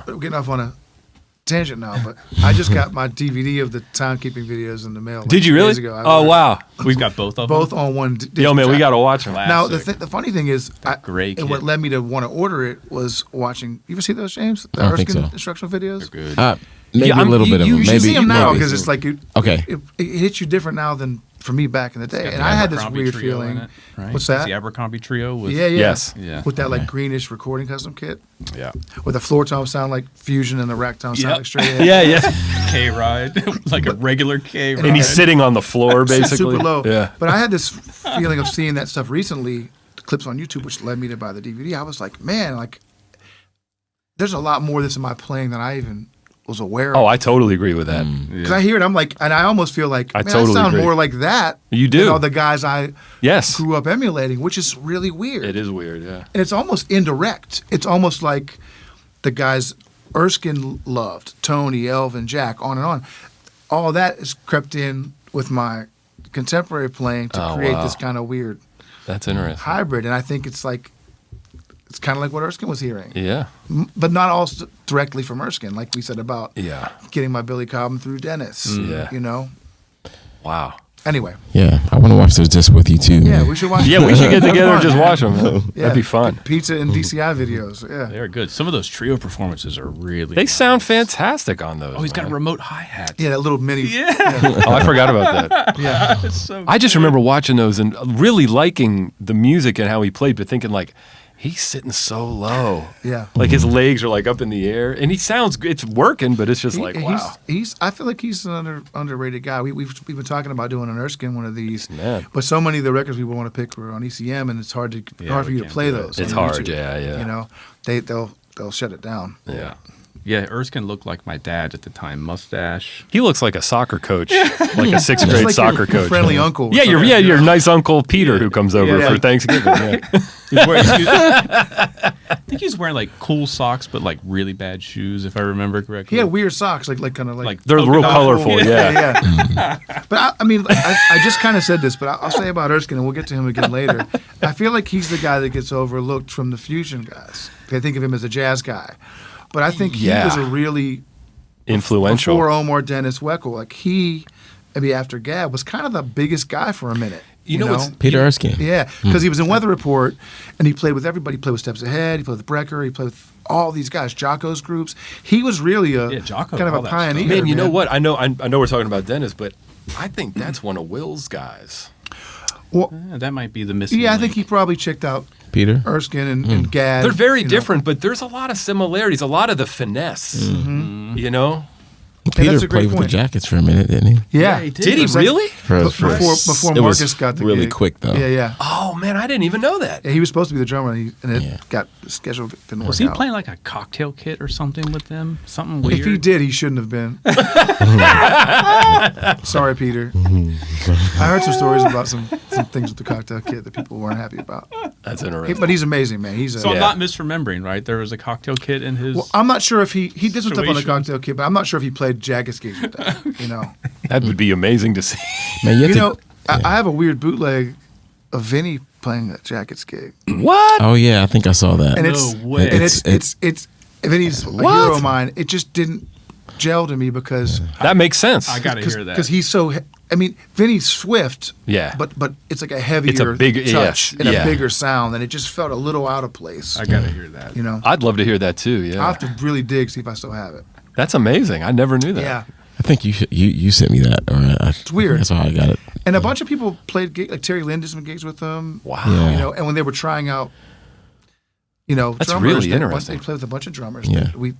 we're getting off on a tangent now, but I just got my DVD of the timekeeping videos in the mail. Did you really? Days ago. Wow. We've got both of Both them. on one. Yo, man, we got to watch them. Now the Classic. the funny thing is, gray and what kit. led me to want to order it was watching. You ever see those, James? The I don't think Erskine so. instructional videos. Good. Maybe Yeah, a little bit of you them. You should Maybe see them now maybe. because it's like it hits you different now than for me back in the day. Got And the I had this Abercrombie weird trio feeling. in it, right? What's It's that? the Abercrombie trio with Yeah. Yes. Yeah. With that like greenish recording custom kit, Yeah. with the floor tone sound like fusion and the rack tone sound Yep. like straight ahead. Yeah. K ride, like a regular K ride. And he's sitting on the floor, basically. super low. Yeah. But I had this feeling of seeing that stuff recently, clips on YouTube, which led me to buy the DVD. I was like, man, like there's a lot more of this in my playing than I even was aware of. Oh, I totally agree with that. Because I hear it, I'm like, and I almost feel like, I man, totally I sound agree. more like that. You do. Than all the guys I Yes. grew up emulating, which is really weird. It is weird, yeah. And it's almost indirect. It's almost like the guys Erskine loved, Tony, Elvin, Jack, on and on. All that is crept in with my contemporary playing to create wow. this kind of weird That's interesting. hybrid. And I think it's like, it's kind of like what Erskine was hearing, Yeah. but not all directly from Erskine, like we said about Yeah. getting my Billy Cobham through Dennis. Yeah. You know? Wow. Anyway. Yeah, I want to watch those discs with you too. Yeah, man. we should watch Yeah, we should get Have together and fun. just watch them. Yeah. That'd be fun. Pizza and DCI videos. Yeah. They're good. Some of those trio performances are really. They sound fantastic on those. Oh, he's got a man. remote hi hat. Yeah, that little mini. Yeah. Oh, I forgot about that. Yeah. It's so I just remember watching those and really liking the music and how he played, but thinking like, he's sitting so low. Yeah. Like his legs are like up in the air, and he sounds. It's working, but it's just like He- wow. He's. I feel like he's an underrated guy. We've been talking about doing an Erskine one of these, Man. but so many of the records we want to pick were on ECM, and it's hard for we you to can't play do it. those. It's on hard, YouTube. yeah. You know, they'll shut it down. Yeah. Yeah, Erskine looked like my dad at the time. Mustache. He looks like a soccer coach, like a sixth grade like soccer your coach. friendly uncle. Yeah, your nice uncle Peter who comes over for Thanksgiving. Yeah. I think he's wearing like cool socks, but like really bad shoes, if I remember correctly. He had weird socks, like kind of like They're real colorful. Yeah. But I mean, I just kind of said this, but I'll say about Erskine, and we'll get to him again later. I feel like he's the guy that gets overlooked from the fusion guys. They think of him as a jazz guy, but I think he was a really influential. Before Omar Dennis Weckl, like maybe after Gab, was kind of the biggest guy for a minute. You know? Peter Erskine. Yeah, because he was in Weather Report, and he played with everybody. He played with Steps Ahead. He played with Brecker. He played with all these guys, Jocko's groups. He was really Jocko, kind of a pioneer. Man, you know what? I know we're talking about Dennis, but I think that's one of Will's guys. Well, that might be the missing I link. think he probably checked out Peter Erskine and Gad. They're very different, but there's a lot of similarities, a lot of the finesse. You know? Peter that's a great played with the point. Jackets for a minute, didn't he? Yeah, he did. Did he really? Before It Marcus was got the really gig. quick though. Yeah. Oh man, I didn't even know that. Yeah, he was supposed to be the drummer, and it got scheduled. Didn't work Was he out. playing like a cocktail kit or something with them? Something weird? If he did, he shouldn't have been. Sorry, Peter. I heard some stories about some things with the cocktail kit that people weren't happy about. That's interesting. But he's amazing, man. He's So I'm Yeah. not misremembering, right? There was a cocktail kit in his. Well, I'm not sure if he did some stuff on the Situations. cocktail kit, but I'm not sure if he played Jagged gigs with that. You know, That would be amazing to see. Man, you know, I have a weird bootleg of Vinny playing that Jackets gig, What? Oh yeah, I think I saw that. and No way. and It's- it's Vinny's a hero of mine. It just didn't gel to me because That makes sense. I gotta hear that. because he's so. I mean, Vinny's swift. Yeah. But it's like a heavier big- touch yes, and yeah. a bigger sound, and it just felt a little out of place. I gotta hear that. You know, I'd love to hear that too. Yeah. I'll have to really dig, see if I still have it. That's amazing. I never knew that. Yeah. I think you sent me that, or it's weird. That's how I got it. And a bunch of people played gigs, like Terry Lynn did some gigs with them. Wow. Yeah. You know, and when they were trying out, That's drummers, really they interesting. played with a bunch of drummers Yeah. that we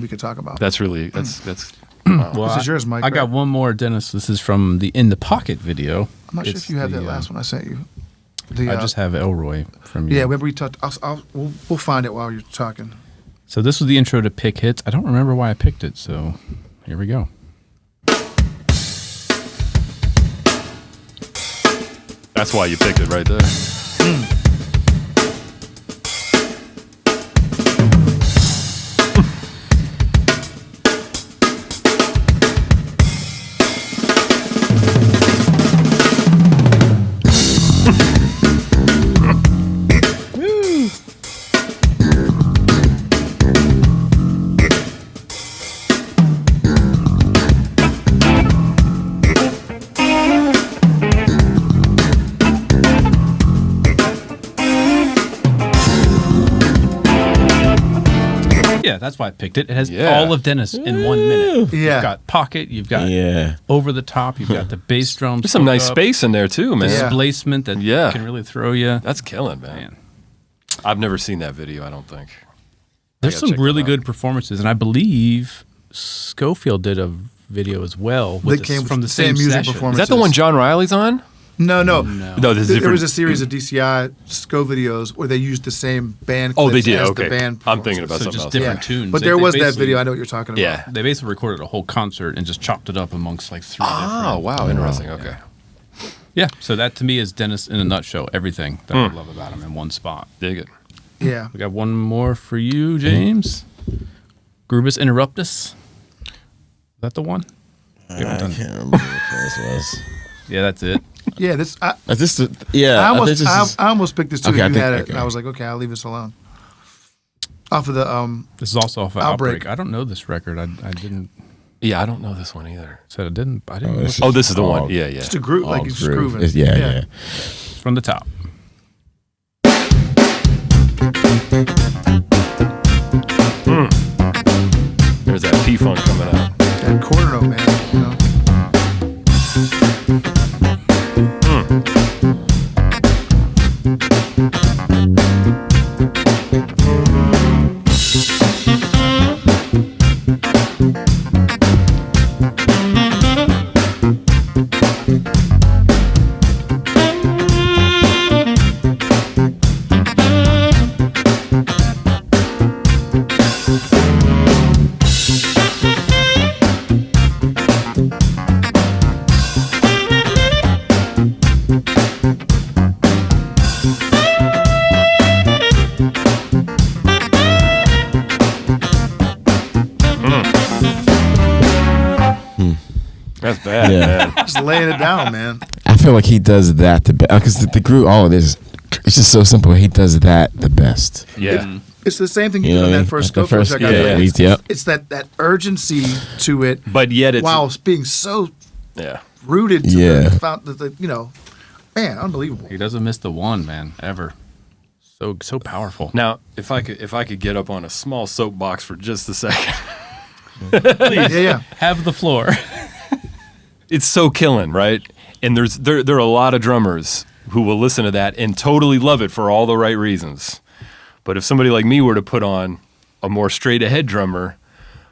could talk about. That's really that's. Well, This is yours, Mike, I got right? one more, Dennis. This is from the In the Pocket video. I'm not sure It's if you have the, that last one I sent you. I just have Elroy from you. Yeah, remember we talked. We'll find it while you're talking. So this was the intro to Pick Hits. I don't remember why I picked it, so here we go. That's why you picked it right there. Yeah, that's why I picked it. It has Yeah. all of Dennis in 1 minute. Yeah. You've got Pocket, you've got Yeah. Over the Top, you've got the bass drums. There's some nice hook up, space in there too, man. Yeah. displacement that Yeah. can really throw you. That's killing, man. Man. I've never seen that video. I don't think. There's gotta some check that really out. good performances, and I believe Schofield did a video as well with That came from the same same music session. performance. Is that the one John Riley's on? No. No, this is There different. was a series of DCI SCO videos where they used the same band. Oh, they clips did. as Okay. the band. I'm thinking about So something just else. different tunes. But They- there they was that basically- video. I know what you're talking about. Yeah. They basically recorded a whole concert and just chopped it up amongst like three Oh, different. wow. Interesting. Okay. Yeah, so that to me is Dennis in a nutshell. Everything that I love about him in one spot. Dig it. Yeah. We got one more for you, James. Grubus Interruptus. Is that the one? I can't remember what this was. Yeah, that's it. Yeah. This. Is this the, yeah, I think this is- almost picked this too. Okay, I if you think- had it, okay. and I was like, okay, I'll leave this alone. Off of the This is also off of Outbreak. Outbreak. I don't know this record. I didn't. Yeah, I don't know this one either. Said I didn't. I didn't. Oh, look this Oh, this is the Oh, one. Yeah, yeah. just a groove, like Oh, he's groove. grooving. It's- yeah. from the top. There's that P-Funk coming out. That quarter note, man. You know? man. Just laying it down, man. I feel like he does that the best because the groove. All it is, it's just so simple. He does that the best. Yeah. It's the same thing You you know did what I on mean? that first Like the Scofield first- check. yeah, It's, yep. it's that urgency to it, But yet it's while being so yeah. rooted to Yeah. the man, unbelievable. He doesn't miss the one, man, ever. So powerful. Now, if I could get up on a small soapbox for just a second. Yeah. Have the floor. It's so killing, right? And there are a lot of drummers who will listen to that and totally love it for all the right reasons. But if somebody like me were to put on a more straight ahead drummer,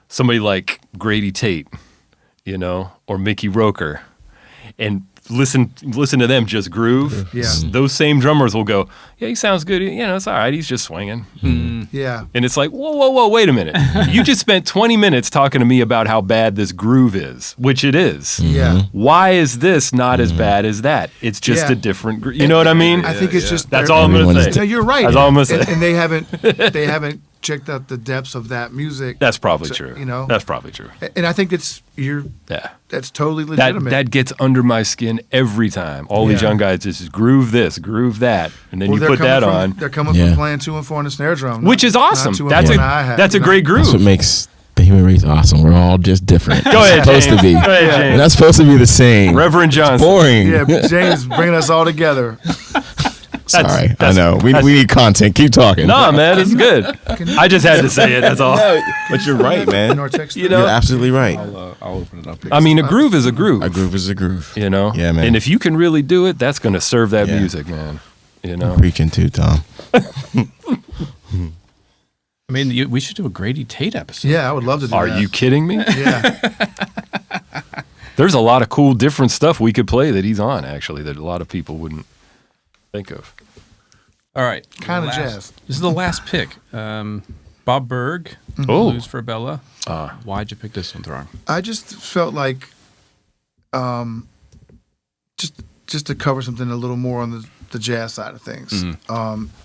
somebody like Grady Tate, or Mickey Roker, and listen to them just groove. Yeah. Those same drummers will go, yeah, he sounds good. It's all right. He's just swinging. Yeah. And it's like, whoa, wait a minute. You just spent 20 minutes talking to me about how bad this groove is, which it is. Yeah. Why is this not as bad as that? It's just Yeah. a different groove. You know what I mean? I think it's just That's they're- all I'm going Everyone to is say. No, you're right. That's all I'm going to say. And they haven't checked out the depths of that music. That's probably So, true. you know? That's probably true. And I think that's totally legitimate. That gets under my skin every time. All these Yeah. young guys just groove this, groove that, and then Well, you they're put coming that from- on, They're coming Yeah. from playing 2-4 on the snare drum, which is awesome. not 2-4 That's on a the hi-hat, that's a you know? great groove. That's what makes the human race awesome. We're all just different. Go ahead, It's supposed James. to be. Go ahead, James. We're not supposed to be the same. Reverend Johnson. Boring. Yeah, James bringing us all together. Sorry, I know. We need content. Keep talking. Nah, man, it's good. I just had to say it. That's all. But you're right, man. Nortex You know? You're absolutely right. I'll open it up. I mean, a groove is a groove. A groove is a groove. You know? Yeah, man. And if you can really do it, that's going to serve that Yeah. music, man. You know? Preaching too, Tom. I mean, we should do a Grady Tate episode. Yeah, I would love to do Are that. you kidding me? Yeah. There's a lot of cool, different stuff we could play that he's on, actually, that a lot of people wouldn't think of. All right. Kinda Last- jazz. This is the last pick. Bob Berg, Oh. Blues for Bella. Why'd you pick this one, Throng? I just felt like just to cover something a little more on the jazz side of things.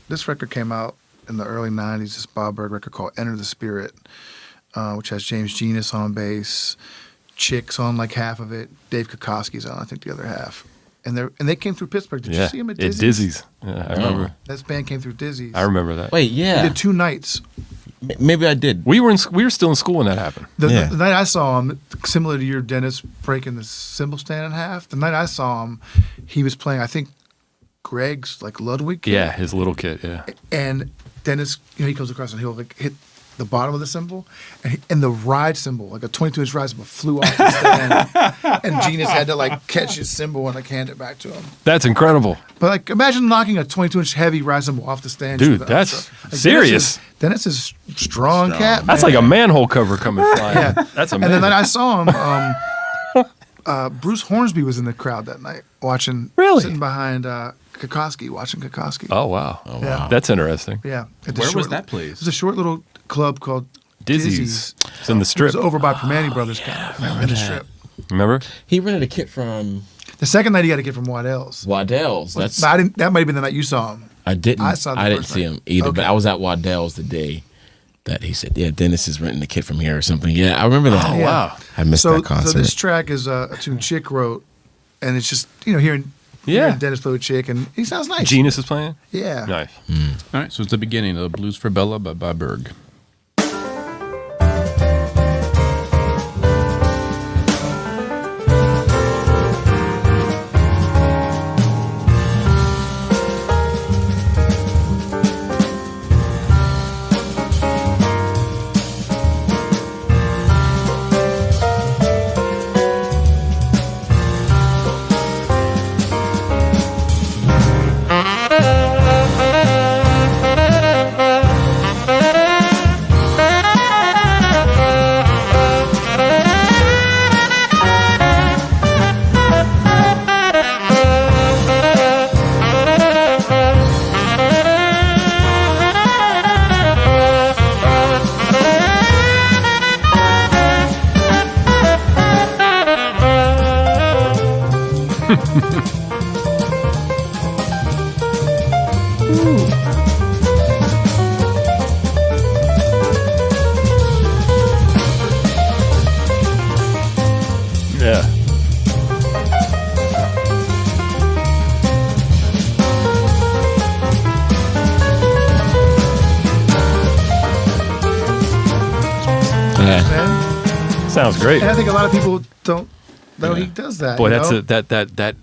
This record came out in the early 90s, this Bob Berg record called Enter the Spirit, which has James Genius on bass, Chick's on like half of it, Dave Kokoski's on, I think, the other half. And they came through Pittsburgh. Did you see them at Dizzy's? Dizzy's. Yeah, I remember. This band came through Dizzy's. I remember that. Wait, They yeah. did 2 nights. Maybe I did. We were still in school when that happened. Yeah. The night I saw him, similar to your Dennis breaking the cymbal stand in half, the night I saw him, he was playing, I think, Greg's like Ludwig kit. Yeah, his little kid. Yeah. And Dennis, he comes across and he'll like hit the bottom of the cymbal, and the ride cymbal, like a 22-inch ride cymbal, flew off the stand, and Genius had to like catch his cymbal and like hand it back to him. That's incredible. But like, imagine knocking a 22-inch heavy ride cymbal off the stand. Dude, Like, that's Dennis serious. Dennis is strong cat. That's man. like a manhole cover coming flying. Yeah. That's And amazing. then I saw him. Bruce Hornsby was in the crowd that night watching. Really? Sitting behind Kokoski, watching Kokoski. Oh, wow. Yeah. That's interesting. Yeah. At the Where was short- that place? It was a short little club called Dizzy's. It's in the It strip. was over by Permane Brothers kind of in the strip. Remember? He rented a kit from The second night he got a kid from Waddell's. Waddell's. That's But I didn't. That might have been the night you saw him. I didn't. I saw the I didn't first see night. him either. But Okay. I was at Waddell's the day that he said, "Yeah, Dennis is renting the kit from here or something." Yeah, I remember that. Oh, wow. I missed So, that concert. so this track is a tune Chick wrote, and it's just hearing Yeah. Dennis play with Chick, and he sounds nice. Genius is playing? Yeah. Nice. All right, so it's the beginning of Blues for Bella by Bob Berg. Yeah. sounds great. And I think a lot of people don't know he does that. Boy, you that's know? that.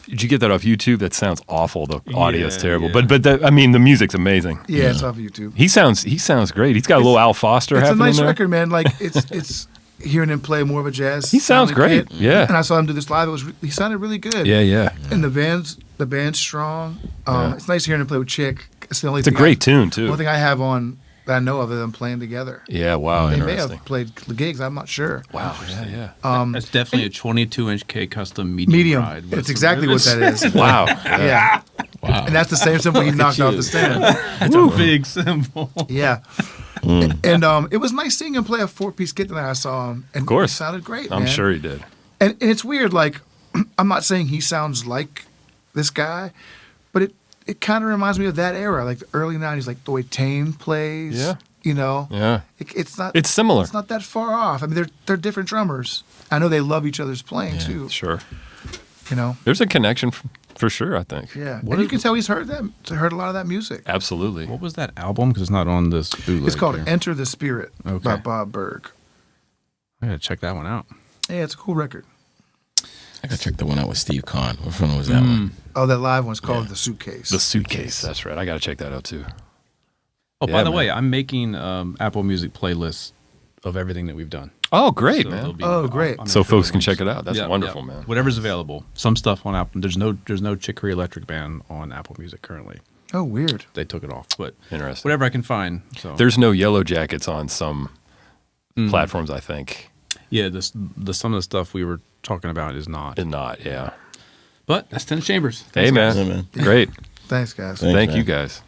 Did you get that off YouTube? That sounds awful. The audio is Yeah, terrible. yeah. But I mean, the music's amazing. Yeah, it's off YouTube. He sounds great. He's got a little Al Foster It's a happening nice there. record, man. Like it's hearing him play more of a jazz. He sounds sounding great. kid. Yeah. And I saw him do this live. He sounded really good. Yeah. And the band's strong. It's nice hearing him play with Chick. It's the only. It's a thing great tune The too. only thing I have on that I know of them playing together. Yeah. Wow. They may Interesting. have played the gigs. I'm not sure. Wow. Yeah. That's definitely a 22-inch K custom medium. Medium. Ride with It's some exactly what rivets. that is. Wow. Yeah. Wow. And that's the same symbol he knocked off the stand. It's a big symbol. Yeah. And it was nice seeing him play a 4-piece kit that I saw him. And Of course. it sounded great, I'm man. sure he did. And it's weird, like, I'm not saying he sounds like this guy, but it kind of reminds me of that era, like the early 90s, like the way Tame plays. Yeah. You know? Yeah. It's not. It's similar. It's not that far off. I mean, they're different drummers. I know they love each other's playing, too. Sure. You know? There's a connection for sure, I think. Yeah. And you can tell he's heard a lot of that music. Absolutely. What was that album? Because it's not on this bootleg. It's called here. Enter the Spirit Okay. by Bob Berg. I gotta check that one out. Yeah, it's a cool record. I gotta check the one out with Steve Kahn. What one was that one? Oh, that live one's called The Suitcase. The Suitcase. That's right. I got to check that out too. Oh, Yeah, by the man. way, I'm making Apple Music playlists of everything that we've done. Oh, great, So they'll man. be Oh, great. on So Apple folks can links. check it out. That's Yeah, wonderful, yeah. man. Whatever's available. Some stuff on Apple. There's no Chicory Electric Band on Apple Music currently. Oh, weird. They took it off, but Interesting. whatever I can find. So There's no Yellow Jackets on some platforms, I think. yeah, some of the stuff we were talking about is not. And not, yeah. But that's 10 Chambers. Hey, man. Yeah, man. Great. Thanks, guys. Thanks, Thank man. you, guys.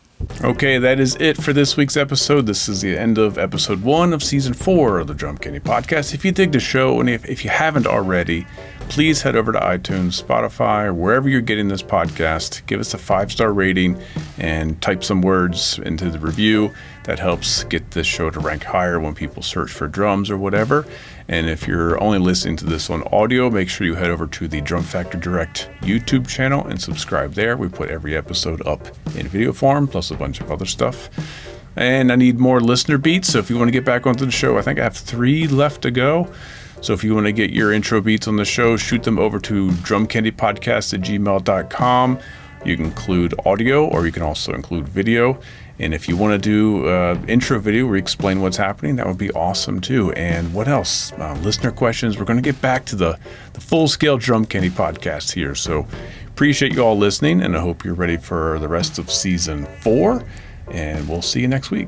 Okay, that is it for this week's episode. This is the end of episode 1 of season 4 of the Drum Candy Podcast. If you dig the show, and if you haven't already, please head over to iTunes, Spotify, or wherever you're getting this podcast. Give us a 5-star rating and type some words into the review. That helps get this show to rank higher when people search for drums or whatever. And if you're only listening to this on audio, make sure you head over to the Drum Factory Direct YouTube channel and subscribe there. We put every episode up in video form, plus a bunch of other stuff. And I need more listener beats, so if you want to get back onto the show, I think I have 3 left to go. So if you want to get your intro beats on the show, shoot them over to drumcandypodcast@gmail.com. You can include audio, or you can also include video. And if you want to do intro video where you explain what's happening, that would be awesome too. And what else? Listener questions. We're going to get back to the full-scale Drum Candy podcast here. So appreciate you all listening, and I hope you're ready for the rest of season 4. And we'll see you next week.